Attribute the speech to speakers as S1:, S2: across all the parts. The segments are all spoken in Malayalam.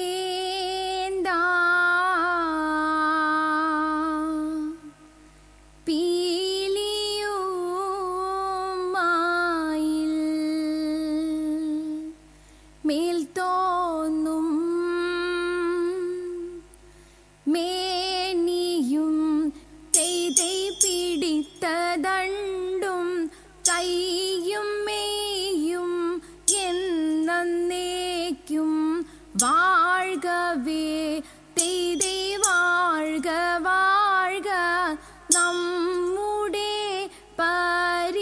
S1: മേക്കണേന്താ പീലിയുമായിൽ മേൽ തോന്നും മേനിയും തെയ്തൈ പിടിത്തതണ്ടും കൈയും മേയും എന്നേക്കും വാഴ്കവേ തെയ്തൈ വാഴ്ക വാഴ്ക നമ്മുടെ പരീക്ഷയെല്ലാം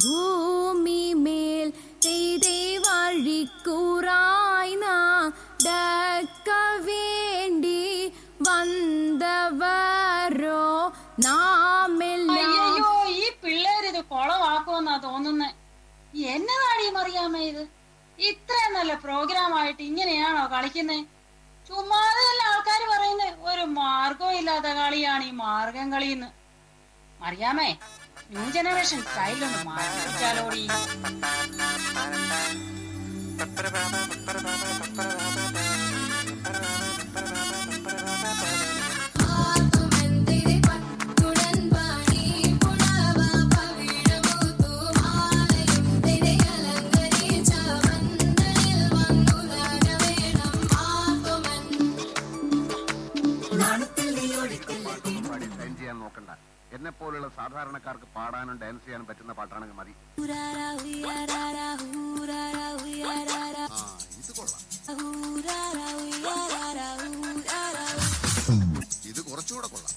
S1: ഭൂമിമേൽ തെയ്തൈ വഴിക്കുറായി നടക്ക വേണ്ടി വന്നവരോ നാമെല്ലാം.
S2: ഈ പിള്ളേരിത് കൊളവാക്കുമെന്നാ തോന്നുന്നേ. എന്നതാടി മറിയാമേ ഇത്? ഇത്രയും നല്ല പ്രോഗ്രാം ആയിട്ട് ഇങ്ങനെയാണോ കളിക്കുന്നേ? ചുമ്മാതെ അല്ല ആൾക്കാർ പറയുന്നേ ഒരു മാർഗവും ഇല്ലാത്ത കളിയാണ് ഈ മാർഗം കളിന്ന്. മറിയാമേ, ന്യൂ ജനറേഷൻ സ്റ്റൈലൊന്ന് മാറ്റിച്ചാലോടി.
S3: എന്നെ പോലുള്ള സാധാരണക്കാർക്ക് പാടാനും ഡാൻസ് ചെയ്യാനും പറ്റുന്ന പാട്ടാണെങ്കിൽ മതി.
S4: ഇത് കുറച്ചുകൂടെ കൊള്ളാം.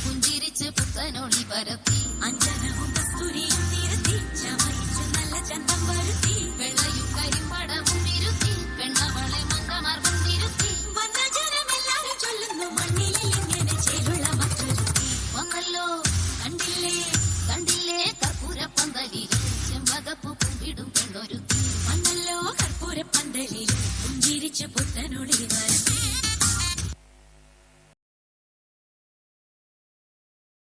S5: പുഞ്ചിരിച്ച് പുത്തനൊളി പരത്തും